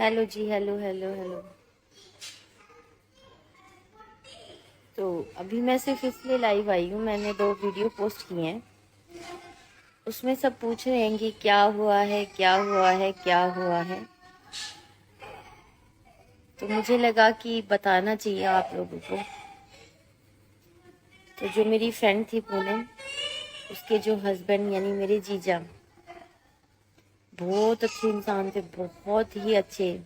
Hello जी, hello hello hello. तो अभी मैं सिर्फ इसलिए लाइव आई हूँ, मैंने 2 वीडियो पोस्ट किए हैं। उसमें सब पूछ रहे हैं कि क्या हुआ है, क्या हुआ है, क्या हुआ है। तो मुझे लगा कि बताना चाहिए आप लोगों को। तो जो मेरी फ्रेंड थी पूनम, उसके जो हस्बैंड यानी मेरे जीजा, बहुत अच्छे इंसान थे, बहुत ही अच्छे,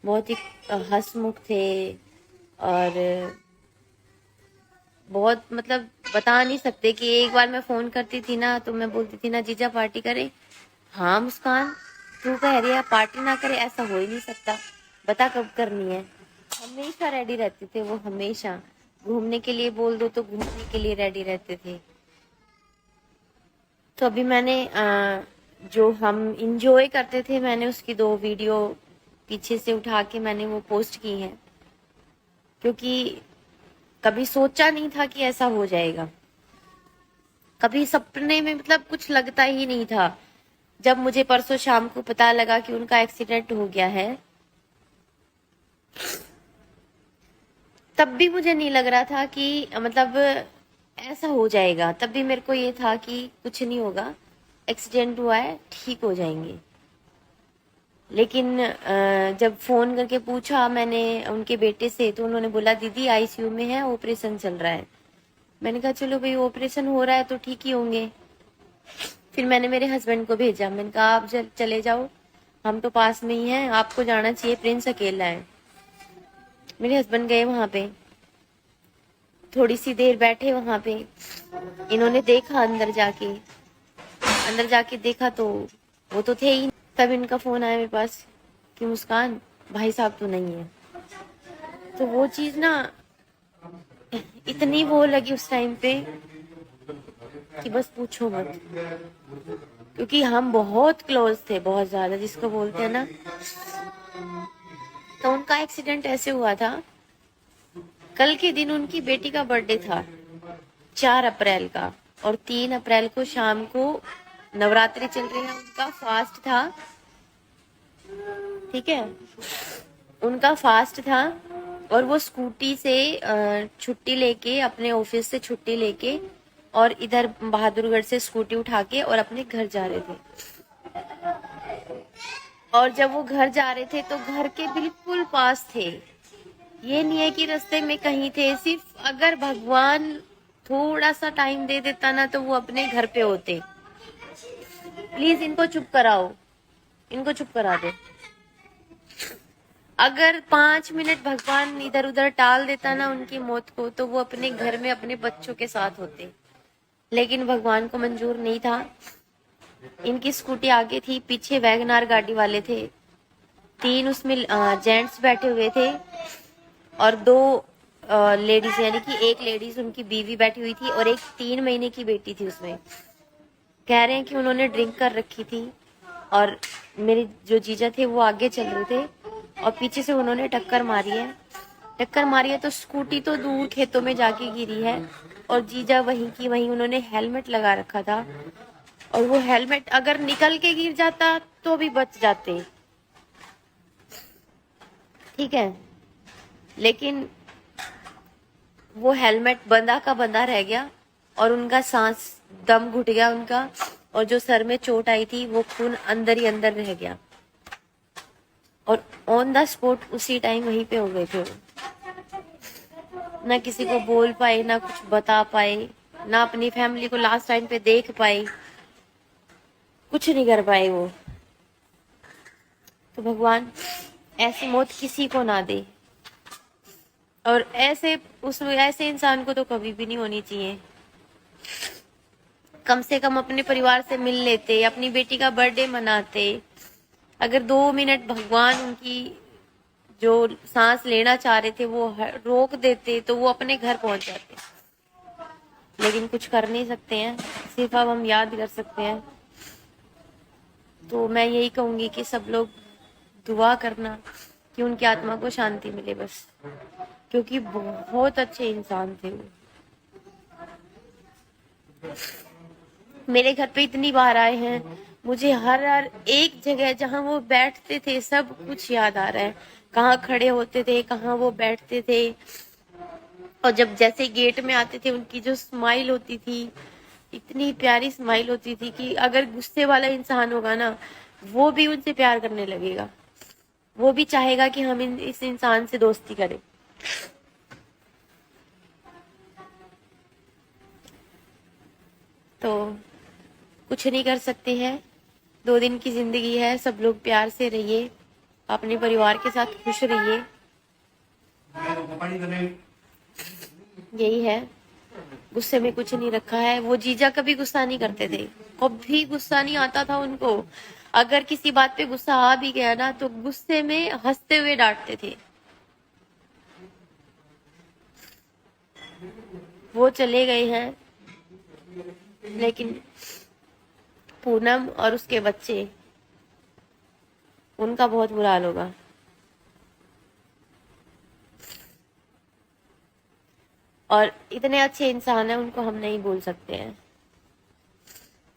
बहुत ही हंसमुख थे। और बहुत मतलब बता नहीं सकते कि एक बार मैं फोन करती थी ना, तो मैं बोलती थी ना, जीजा पार्टी करे। हाँ मुस्कान, तू कह रही है पार्टी ना करे, ऐसा हो ही नहीं सकता, बता कब करनी है। हमेशा रेडी रहते थे वो, हमेशा घूमने के लिए बोल दो तो घूमने के लिए रेडी रहते थे। तो अभी मैंने जो हम इंजॉय करते थे, मैंने उसकी 2 वीडियो पीछे से उठा के मैंने वो पोस्ट की हैं, क्योंकि कभी सोचा नहीं था कि ऐसा हो जाएगा। कभी सपने में मतलब कुछ लगता ही नहीं था। जब मुझे परसों शाम को पता लगा कि उनका एक्सीडेंट हो गया है, तब भी मुझे नहीं लग रहा था कि मतलब ऐसा हो जाएगा। तब भी मेरे को ये था कि कुछ नहीं होगा, एक्सीडेंट हुआ है, ठीक हो जाएंगे। लेकिन जब फोन करके पूछा मैंने उनके बेटे से, तो उन्होंने बोला दीदी आईसीयू में है, ऑपरेशन चल रहा है। मैंने कहा चलो भाई, ऑपरेशन हो रहा है तो ठीक ही होंगे। फिर मैंने मेरे हस्बैंड को भेजा, मैंने कहा आप चले जाओ, हम तो पास में ही हैं, आपको जाना चाहिए, प्रिंस अकेला है। मेरे हस्बैंड गए वहां पे, थोड़ी सी देर बैठे वहां पे। इन्होंने देखा, अंदर जाके देखा तो वो तो थे ही। तब इनका फोन आया मेरे पास कि मुस्कान, भाई साहब तो नहीं है। तो वो चीज ना इतनी वो लगी उस टाइम पे कि बस पूछो मत, क्योंकि हम बहुत क्लोज थे, बहुत ज्यादा, जिसको बोलते हैं ना। तो उनका एक्सीडेंट ऐसे हुआ था, कल के दिन उनकी बेटी का बर्थडे था, 4 अप्रैल का। और 3 अप्रैल को शाम को नवरात्रि चल रही है, उनका फास्ट था। ठीक है, उनका फास्ट था। और वो स्कूटी से छुट्टी लेके, अपने ऑफिस से छुट्टी लेके, और इधर बहादुरगढ़ से स्कूटी उठा के और अपने घर जा रहे थे। और जब वो घर जा रहे थे तो घर के बिल्कुल पास थे। ये नहीं है कि रास्ते में कहीं थे, सिर्फ अगर भगवान थोड़ा सा टाइम दे देता ना, तो वो अपने घर पे होते। प्लीज इनको चुप कराओ, इनको चुप करा दो। अगर 5 मिनट भगवान इधर उधर टाल देता ना उनकी मौत को, तो वो अपने घर में अपने बच्चों के साथ होते। लेकिन भगवान को मंजूर नहीं था। इनकी स्कूटी आगे थी, पीछे वैगनार गाड़ी वाले थे, 3 उसमें जेंट्स बैठे हुए थे, और 2 लेडीज, यानी कि एक लेडीज उनकी बीवी बैठी हुई थी, और एक 3 महीने की बेटी थी उसमें। कह रहे हैं कि उन्होंने ड्रिंक कर रखी थी। और मेरे जो जीजा थे वो आगे चल रहे थे, और पीछे से उन्होंने टक्कर मारी है। टक्कर मारी है तो स्कूटी तो दूर खेतों में जाके गिरी है, और जीजा वहीं की वहीं, उन्होंने हेलमेट लगा रखा था। और वो हेलमेट अगर निकल के गिर जाता तो भी बच जाते, ठीक है। लेकिन वो हेलमेट बंधा का बंधा रह गया, और उनका सांस, दम घुट गया उनका, और जो सर में चोट आई थी वो खून अंदर ही अंदर रह गया, और ऑन द स्पॉट उसी टाइम वहीं पे हो गए थे वो। ना किसी को बोल पाए, ना कुछ बता पाए, ना अपनी फैमिली को लास्ट टाइम पे देख पाए, कुछ नहीं कर पाए वो। तो भगवान ऐसी मौत किसी को ना दे, और ऐसे इंसान को तो कभी भी नहीं होनी चाहिए। कम से कम अपने परिवार से मिल लेते, अपनी बेटी का बर्थडे मनाते। अगर 2 मिनट भगवान उनकी जो सांस लेना चाह रहे थे वो रोक देते, तो वो अपने घर पहुंच जाते। लेकिन कुछ कर नहीं सकते हैं, सिर्फ अब हम याद कर सकते हैं। तो मैं यही कहूंगी कि सब लोग दुआ करना कि उनकी आत्मा को शांति मिले बस, क्योंकि बहुत अच्छे इंसान थे वो। मेरे घर पे इतनी बार आए हैं, मुझे हर हर एक जगह जहाँ वो बैठते थे सब कुछ याद आ रहा है। कहाँ खड़े होते थे, कहाँ वो बैठते थे, और जब जैसे गेट में आते थे उनकी जो स्माइल होती थी, इतनी प्यारी स्माइल होती थी कि अगर गुस्से वाला इंसान होगा ना, वो भी उनसे प्यार करने लगेगा, वो भी चाहेगा कि हम इस इंसान से दोस्ती करें। तो कुछ नहीं कर सकते हैं, 2 दिन की जिंदगी है, सब लोग प्यार से रहिए, अपने परिवार के साथ खुश रहिए, यही है। गुस्से में कुछ नहीं रखा है। वो जीजा कभी गुस्सा नहीं करते थे, कभी गुस्सा नहीं आता था उनको। अगर किसी बात पे गुस्सा आ भी गया ना तो गुस्से में हंसते हुए डांटते थे। वो चले गए हैं, लेकिन पूनम और उसके बच्चे, उनका बहुत बुरा हाल होगा। और इतने अच्छे इंसान हैं, उनको हम नहीं भूल सकते हैं।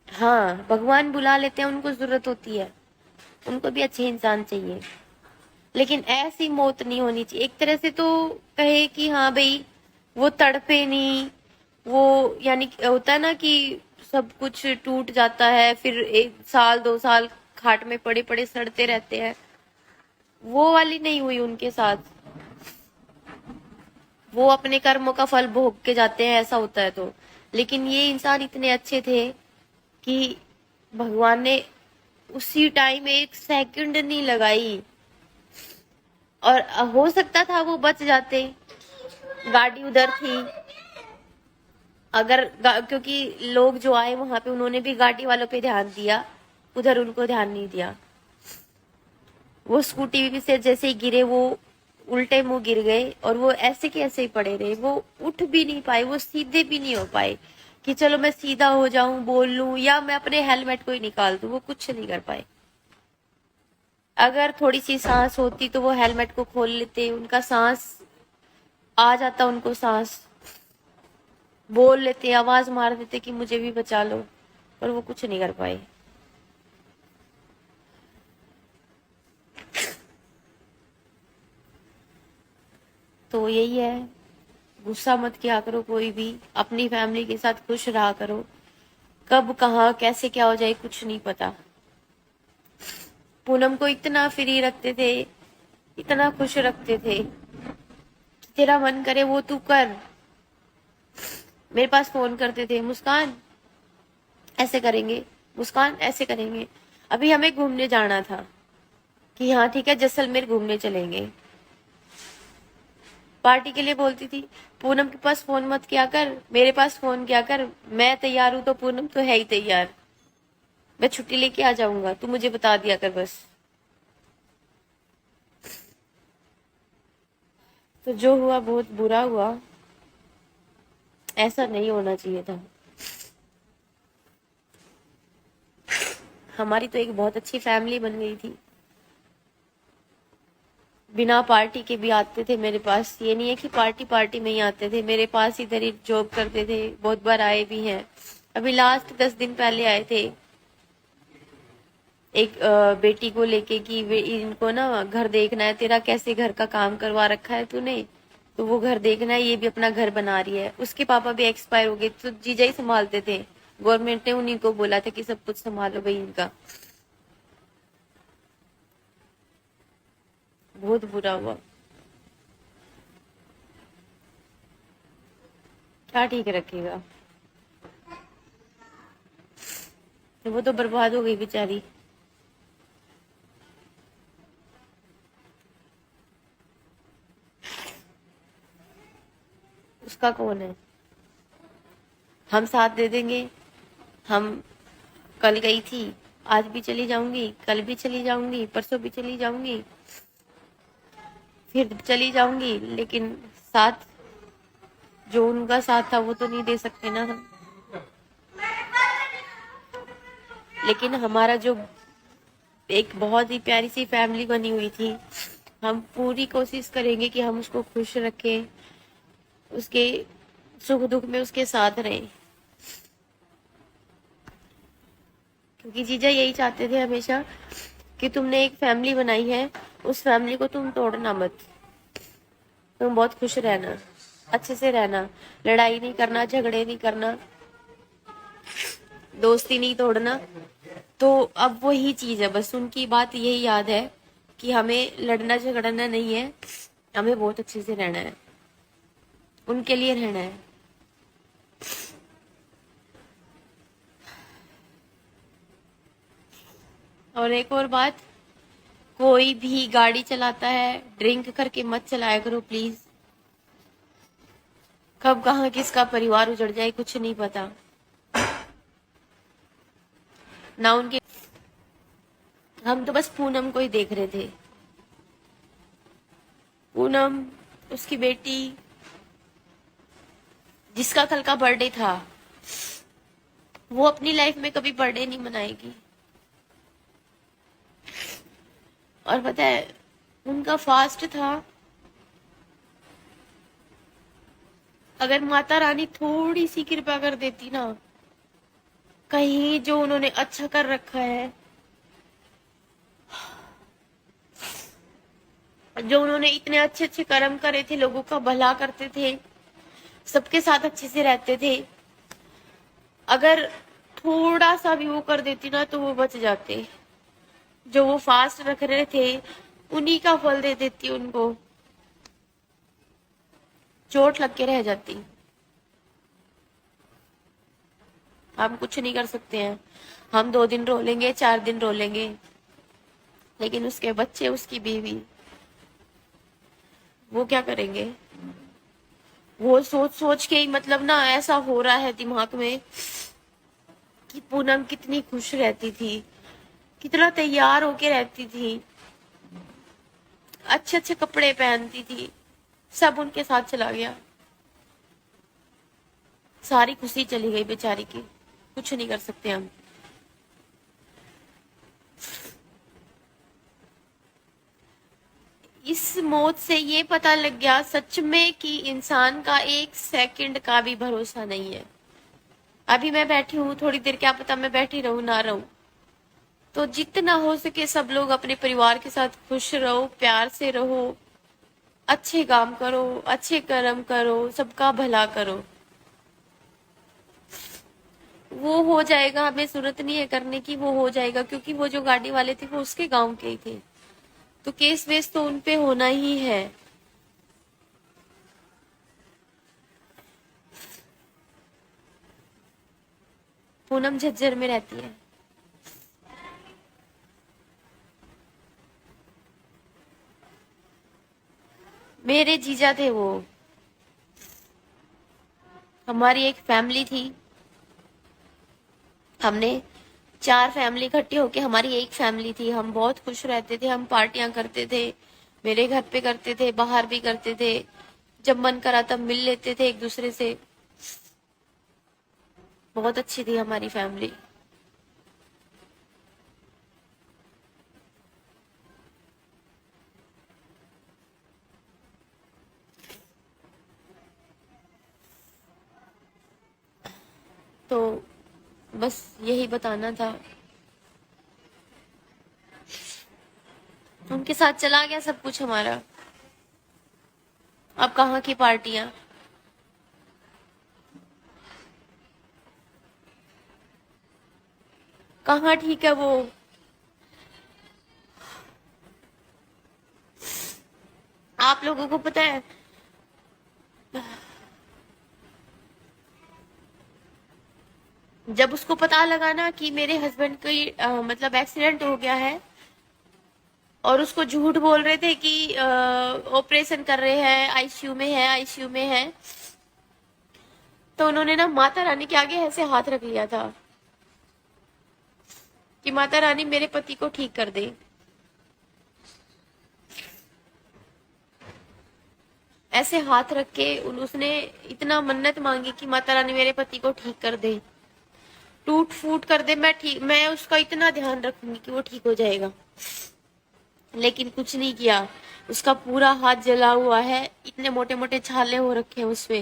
हाँ, भगवान बुला लेते हैं, उनको जरूरत होती है, उनको भी अच्छे इंसान चाहिए, लेकिन ऐसी मौत नहीं होनी चाहिए। एक तरह से तो कहे कि हाँ भाई वो तड़पे नहीं, वो यानी होता है ना कि सब कुछ टूट जाता है, फिर 1 साल 2 साल खाट में पड़े पड़े सड़ते रहते हैं, वो वाली नहीं हुई उनके साथ। वो अपने कर्मों का फल भोग के जाते हैं, ऐसा होता है तो। लेकिन ये इंसान इतने अच्छे थे कि भगवान ने उसी टाइम 1 सेकंड नहीं लगाई, और हो सकता था वो बच जाते, गाड़ी उधर थी। अगर क्योंकि लोग जो आए वहां पे उन्होंने भी गाड़ी वालों पे ध्यान दिया, उधर उनको ध्यान नहीं दिया। वो स्कूटी से जैसे ही गिरे वो उल्टे मुंह गिर गए, और वो ऐसे के ऐसे ही पड़े रहे, वो उठ भी नहीं पाए, वो सीधे भी नहीं हो पाए कि चलो मैं सीधा हो जाऊं, बोल लूं, या मैं अपने हेलमेट को ही निकाल दूं, वो कुछ नहीं कर पाए। अगर थोड़ी सी सांस होती तो वो हेलमेट को खोल लेते, उनका सांस आ जाता, उनको सांस बोल लेते, आवाज मार देते कि मुझे भी बचा लो, पर वो कुछ नहीं कर पाए। तो यही है, गुस्सा मत किया करो कोई भी, अपनी फैमिली के साथ खुश रहा करो। कब कहाँ कैसे क्या हो जाए कुछ नहीं पता। पूनम को इतना फ्री रखते थे, इतना खुश रखते थे कि तेरा मन करे वो तू कर। मेरे पास फोन करते थे, मुस्कान ऐसे करेंगे, मुस्कान ऐसे करेंगे। अभी हमें घूमने जाना था कि हाँ ठीक है जैसलमेर घूमने चलेंगे, पार्टी के लिए बोलती थी, पूनम के पास फोन मत किया कर, मेरे पास फोन किया कर, मैं तैयार हूं तो पूनम तो है ही तैयार, मैं छुट्टी लेके आ जाऊंगा, तू मुझे बता दिया कर बस। तो जो हुआ बहुत बुरा हुआ, ऐसा नहीं होना चाहिए था। हमारी तो एक बहुत अच्छी फैमिली बन गई थी, बिना पार्टी के भी आते थे मेरे पास। ये नहीं है कि पार्टी पार्टी में ही आते थे, मेरे पास इधर ही जॉब करते थे, बहुत बार आए भी हैं। अभी लास्ट 10 दिन पहले आए थे, एक बेटी को लेके कि इनको ना घर देखना है, तेरा कैसे घर का काम करवा रखा है तूने, तो वो घर देखना है, ये भी अपना घर बना रही है। उसके पापा भी एक्सपायर हो गए तो जीजा ही संभालते थे, गवर्नमेंट ने उन्हीं को बोला था कि सब कुछ संभालो भाई इनका। बहुत बुरा हुआ। क्या ठीक रखेगा, तो वो तो बर्बाद हो गई बेचारी। उसका कौन है, हम साथ दे देंगे। हम कल गई थी, आज भी चली जाऊंगी, कल भी चली जाऊंगी, परसों भी चली जाऊंगी, फिर चली जाऊंगी, लेकिन साथ जो उनका साथ था वो तो नहीं दे सकते ना हम। लेकिन हमारा जो एक बहुत ही प्यारी सी फैमिली बनी हुई थी, हम पूरी कोशिश करेंगे कि हम उसको खुश रखें, उसके सुख दुख में उसके साथ रहें। क्योंकि जीजा यही चाहते थे हमेशा कि तुमने एक फैमिली बनाई है, उस फैमिली को तुम तोड़ना मत, तुम बहुत खुश रहना, अच्छे से रहना, लड़ाई नहीं करना, झगड़े नहीं करना, दोस्ती नहीं तोड़ना। तो अब वही चीज है, बस उनकी बात यही याद है कि हमें लड़ना झगड़ना नहीं है, हमें बहुत अच्छे से रहना है, उनके लिए रहना है। और एक और बात, कोई भी गाड़ी चलाता है ड्रिंक करके मत चलाया करो प्लीज। कब कहाँ किसका परिवार उजड़ जाए कुछ नहीं पता ना। उनके हम तो बस पूनम को ही देख रहे थे, पूनम, उसकी बेटी, जिसका कल का बर्थडे था, वो अपनी लाइफ में कभी बर्थडे नहीं मनाएगी। और पता है उनका फास्ट था, अगर माता रानी थोड़ी सी कृपा कर देती ना, कहीं जो उन्होंने अच्छा कर रखा है, जो उन्होंने इतने अच्छे अच्छे कर्म करे थे, लोगों का भला करते थे, सबके साथ अच्छे से रहते थे, अगर थोड़ा सा भी वो कर देती ना तो वो बच जाते। जो वो फास्ट रख रहे थे उन्हीं का फल दे देती, उनको चोट लग के रह जाती। हम कुछ नहीं कर सकते हैं, हम 2 दिन रो लेंगे, 4 दिन रो लेंगे, लेकिन उसके बच्चे, उसकी बीवी, वो क्या करेंगे? वो सोच सोच के ही मतलब ना ऐसा हो रहा है दिमाग में कि पूनम कितनी खुश रहती थी, कितना तैयार होके रहती थी, अच्छे अच्छे कपड़े पहनती थी, सब उनके साथ चला गया, सारी खुशी चली गई बेचारी की। कुछ नहीं कर सकते हम। इस मौत से ये पता लग गया सच में कि इंसान का 1 सेकंड का भी भरोसा नहीं है। अभी मैं बैठी हूँ, थोड़ी देर क्या पता मैं बैठी रहूं ना रहूं, तो जितना हो सके सब लोग अपने परिवार के साथ खुश रहो, प्यार से रहो, अच्छे काम करो, अच्छे कर्म करो, सबका भला करो, वो हो जाएगा। हमें जरूरत नहीं है करने की, वो हो जाएगा, क्योंकि वो जो गाड़ी वाले थे वो उसके गांव के ही थे, तो केस वेस तो उनपे होना ही है। पूनम झज्जर में रहती है। मेरे जीजा थे वो, हमारी एक फैमिली थी, हमने 4 फैमिली इकट्ठी होके हमारी एक फैमिली थी, हम बहुत खुश रहते थे, हम पार्टियां करते थे, मेरे घर पे करते थे, बाहर भी करते थे, जब मन करा तब मिल लेते थे एक दूसरे से, बहुत अच्छी थी हमारी फैमिली। तो बस यही बताना था, उनके साथ चला गया सब कुछ हमारा। अब कहाँ की पार्टियां, कहाँ ठीक है वो। आप लोगों को पता है जब उसको पता लगा ना कि मेरे हस्बैंड की मतलब एक्सीडेंट हो गया है, और उसको झूठ बोल रहे थे कि ऑपरेशन कर रहे हैं, आईसीयू में है, आईसीयू में है, तो उन्होंने ना माता रानी के आगे ऐसे हाथ रख लिया था कि माता रानी मेरे पति को ठीक कर दे। ऐसे हाथ रख के उसने इतना मन्नत मांगी कि माता रानी मेरे पति को ठीक कर दे, टूट फूट कर दे, मैं उसका इतना ध्यान रखूंगी कि वो ठीक हो जाएगा। लेकिन कुछ नहीं किया, उसका पूरा हाथ जला हुआ है, इतने मोटे मोटे छाले हो रखे हैं उसपे।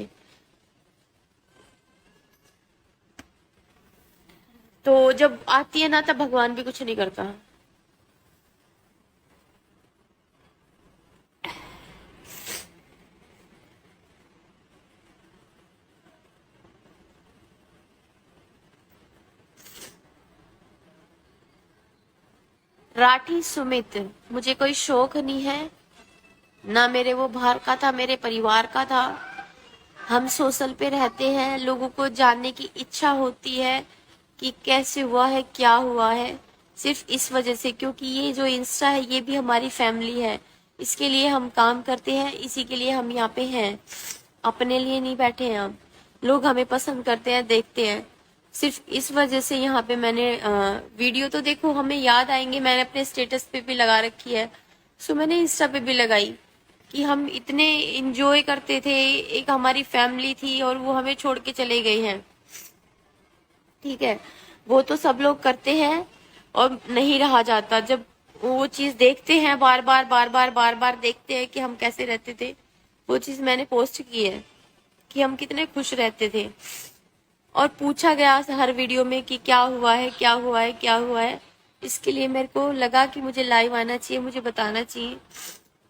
तो जब आती है ना तब भगवान भी कुछ नहीं करता। राठी सुमित, मुझे कोई शौक नहीं है, ना मेरे वो बाहर का था, मेरे परिवार का था। हम सोशल पे रहते हैं, लोगों को जानने की इच्छा होती है कि कैसे हुआ है, क्या हुआ है, सिर्फ इस वजह से, क्योंकि ये जो इंस्टा है ये भी हमारी फैमिली है। इसके लिए हम काम करते हैं, इसी के लिए हम यहाँ पे हैं, अपने लिए नहीं बैठे हैं हम। लोग हमें पसंद करते हैं, देखते हैं, सिर्फ इस वजह से यहाँ पे मैंने वीडियो तो देखो हमें याद आएंगे, मैंने अपने स्टेटस पे भी लगा रखी है, सो मैंने इंस्टा पे भी लगाई कि हम इतने इंजॉय करते थे, एक हमारी फैमिली थी और वो हमें छोड़ के चले गए हैं। ठीक है, वो तो सब लोग करते हैं और नहीं रहा जाता। जब वो चीज देखते हैं, बार बार बार बार बार बार देखते हैं कि हम कैसे रहते थे, वो चीज मैंने पोस्ट की है कि हम कितने खुश रहते थे। और पूछा गया हर वीडियो में कि क्या हुआ है, क्या हुआ है, क्या हुआ है। इसके लिए मेरे को लगा कि मुझे लाइव आना चाहिए, मुझे बताना चाहिए,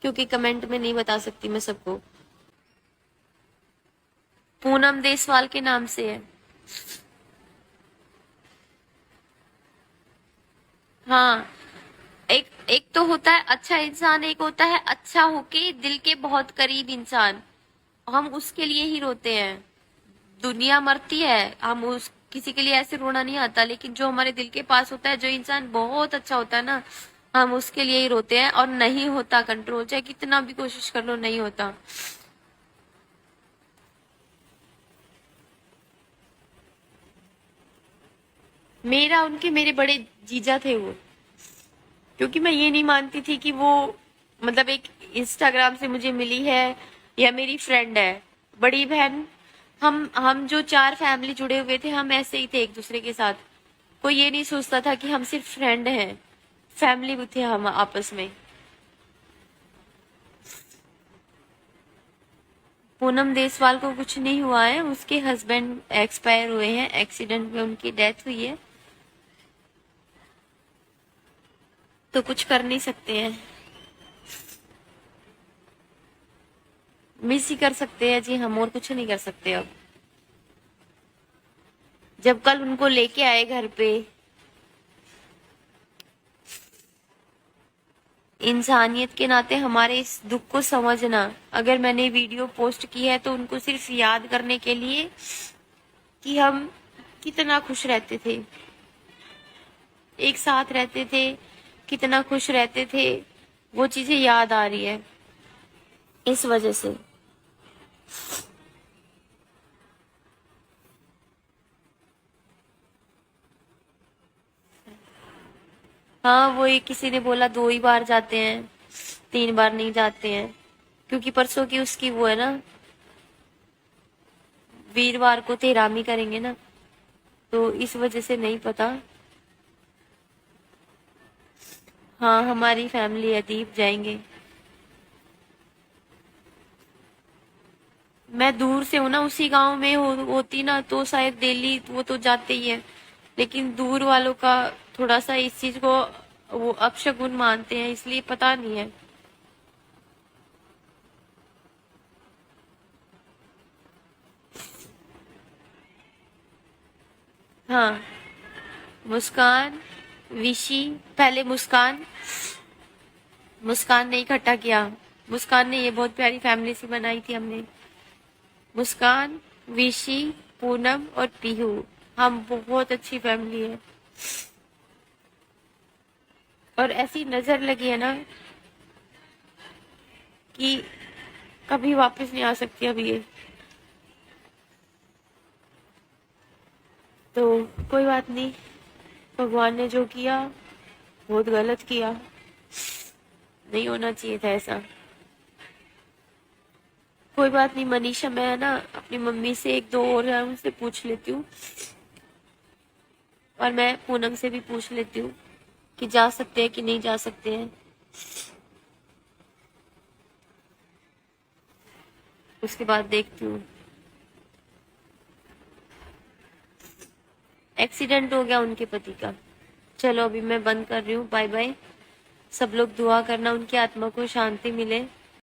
क्योंकि कमेंट में नहीं बता सकती मैं सबको। पूनम देसवाल के नाम से है। हाँ, एक एक तो होता है अच्छा इंसान, एक होता है अच्छा होके दिल के बहुत करीब इंसान। हम उसके लिए ही रोते हैं। दुनिया मरती है, हम उस किसी के लिए ऐसे रोना नहीं आता, लेकिन जो हमारे दिल के पास होता है, जो इंसान बहुत अच्छा होता है ना, हम उसके लिए ही रोते हैं। और नहीं होता कंट्रोल, चाहे कितना भी कोशिश कर लो, नहीं होता। मेरा उनके मेरे बड़े जीजा थे वो, क्योंकि मैं ये नहीं मानती थी कि वो मतलब एक इंस्टाग्राम से मुझे मिली है या मेरी फ्रेंड है, बड़ी बहन। हम जो चार फैमिली जुड़े हुए थे, हम ऐसे ही थे एक दूसरे के साथ। कोई ये नहीं सोचता था कि हम सिर्फ फ्रेंड हैं, फैमिली भी थे हम आपस में। पूनम देसवाल को कुछ नहीं हुआ है, उसके हस्बैंड एक्सपायर हुए हैं, एक्सीडेंट में उनकी डेथ हुई है, तो कुछ कर नहीं सकते हैं। मिस ही कर सकते हैं जी, हम और कुछ नहीं कर सकते अब। जब कल उनको लेके आए घर पे, इंसानियत के नाते हमारे इस दुख को समझना। अगर मैंने वीडियो पोस्ट की है तो उनको सिर्फ याद करने के लिए कि हम कितना खुश रहते थे, एक साथ रहते थे, कितना खुश रहते थे, वो चीजें याद आ रही है इस वजह से। हाँ, वो एक किसी ने बोला 2 ही बार जाते हैं, 3 बार नहीं जाते हैं, क्योंकि परसों की उसकी वो है ना, वीरवार को तेरामी करेंगे ना, तो इस वजह से नहीं पता। हाँ, हमारी फैमिली है, दीप जाएंगे। मैं दूर से हूँ ना, उसी गांव में होती ना तो शायद डेली वो तो जाते ही है, लेकिन दूर वालों का थोड़ा सा इस चीज को वो अपशगुन मानते हैं, इसलिए पता नहीं है। हाँ, मुस्कान, विशी, पहले मुस्कान, मुस्कान ने इकट्ठा किया। मुस्कान ने ये बहुत प्यारी फैमिली सी बनाई थी हमने। मुस्कान, विशी, पूनम और पीहू, हम बहुत अच्छी फैमिली है। और ऐसी नजर लगी है ना कि कभी वापस नहीं आ सकती अब ये। तो कोई बात नहीं, भगवान ने जो किया बहुत गलत किया, नहीं होना चाहिए था ऐसा। कोई बात नहीं मनीषा, मैं ना अपनी मम्मी से एक दो और है उनसे पूछ लेती हूँ, और मैं पूनम से भी पूछ लेती हूँ कि जा सकते हैं कि नहीं जा सकते हैं, उसके बाद देखती हूँ। एक्सीडेंट हो गया उनके पति का। चलो अभी मैं बंद कर रही हूँ, बाय बाय। सब लोग दुआ करना उनकी आत्मा को शांति मिले।